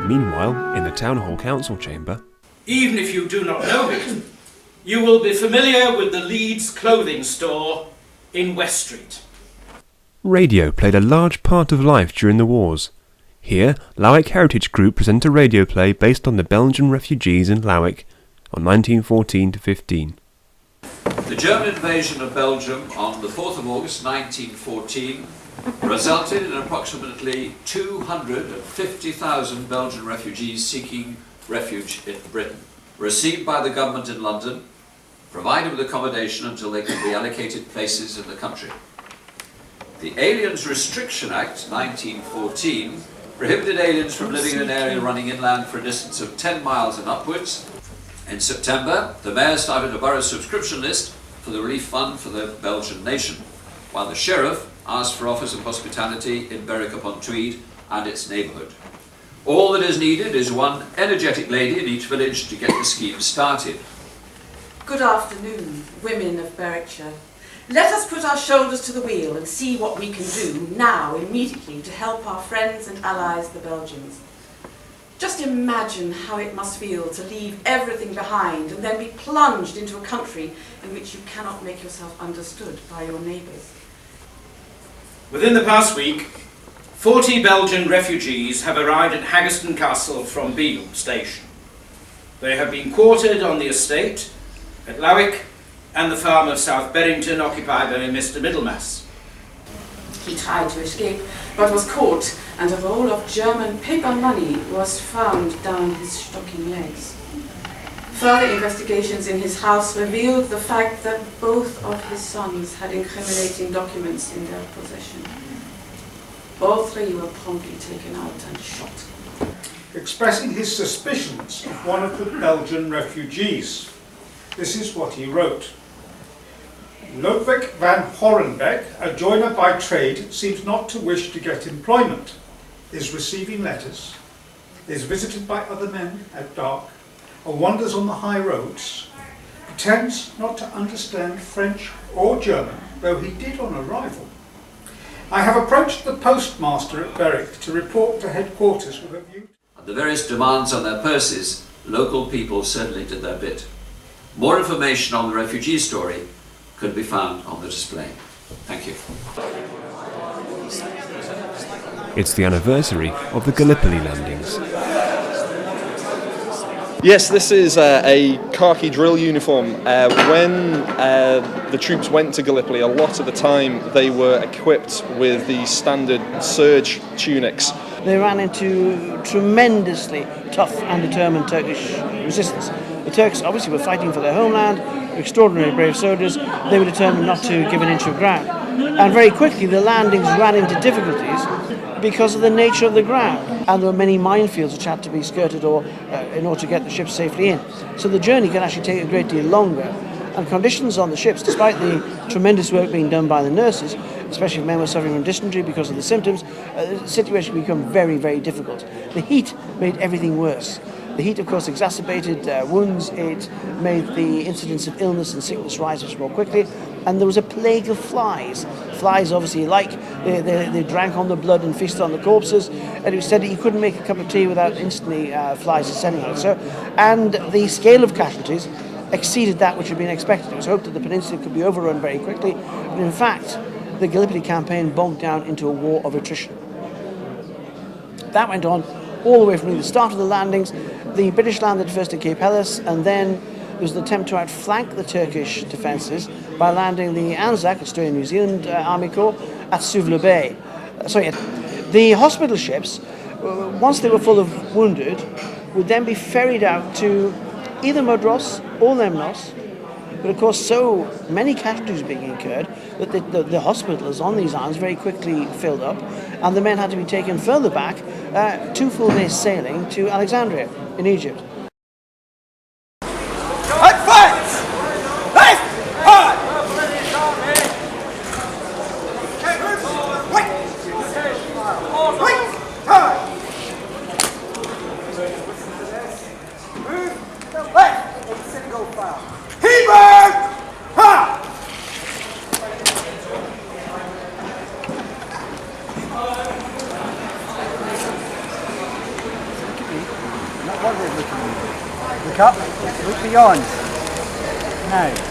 Meanwhile, in the Town Hall Council chamber... Even if you do not know it, you will be familiar with the Leeds clothing store in West Street. Radio played a large part of life during the wars. Here, Lowick Heritage Group present a radio play based on the Belgian refugees in Lowick on 1914-15. The German invasion of Belgium on the 4th of August 1914 resulted in approximately 250,000 Belgian refugees seeking refuge in Britain, received by the government in London, provided with accommodation until they could be allocated places in the country. The Aliens Restriction Act 1914 prohibited aliens from living in an area running inland for a distance of 10 miles and upwards. In September, the Mayor started a borough subscription list for the relief fund for the Belgian nation, while the Sheriff asked for offers of hospitality in Berwick-upon-Tweed and its neighbourhood. All that is needed is one energetic lady in each village to get the scheme started. Good afternoon, women of Berwickshire. Let us put our shoulders to the wheel and see what we can do now, immediately, to help our friends and allies, the Belgians. Just imagine how it must feel to leave everything behind and then be plunged into a country in which you cannot make yourself understood by your neighbours. Within the past week, 40 Belgian refugees have arrived at Haggerston Castle from Beelum Station. They have been quartered on the estate at Lowick and the farm of South Berrington occupied by Mr. Middlemass. He tried to escape, but was caught, and a roll of German paper money was found down his stocking legs. Further investigations in his house revealed the fact that both of his sons had incriminating documents in their possession. All three were promptly taken out and shot. Expressing his suspicions of one of the Belgian refugees. This is what he wrote. Ludwig van Horenbeck, a joiner by trade, seems not to wish to get employment, is receiving letters, is visited by other men at dark, or wanders on the high roads, pretends not to understand French or German, though he did on arrival. I have approached the postmaster at Berwick to report to headquarters with a view. And the various demands on their purses, local people certainly did their bit. More information on the refugee story could be found on the display. Thank you. It's the anniversary of the Gallipoli landings. Yes, this is a khaki drill uniform. When the troops went to Gallipoli, a lot of the time they were equipped with the standard serge tunics. They ran into tremendously tough and determined Turkish resistance. The Turks obviously were fighting for their homeland, extraordinarily brave soldiers. They were determined not to give an inch of ground. And very quickly the landings ran into difficulties because of the nature of the ground. And there were many minefields which had to be skirted or in order to get the ships safely in. So the journey could actually take a great deal longer. And conditions on the ships, despite the tremendous work being done by the nurses, especially if men were suffering from dysentery because of the symptoms, the situation became very, very difficult. The heat made everything worse. The heat, of course, exacerbated wounds. It made the incidence of illness and sickness rise much more quickly. And there was a plague of flies. Flies, obviously, they drank on the blood and feasted on the corpses. And it was said that you couldn't make a cup of tea without instantly flies descending on it. And the scale of casualties exceeded that which had been expected. It was hoped that the peninsula could be overrun very quickly. But in fact, the Gallipoli campaign bogged down into a war of attrition. That went on all the way from the start of the landings. The British landed first at Cape Helles, and then there was an attempt to outflank the Turkish defences by landing the Anzac, Australian New Zealand Army Corps, at Suvla Bay. The hospital ships, once they were full of wounded, would then be ferried out to either Modros or Lemnos. But of course, so many casualties being incurred that the hospitals on these islands very quickly filled up, and the men had to be taken further back, 2 full days sailing to Alexandria in Egypt. Look up, look beyond. Now.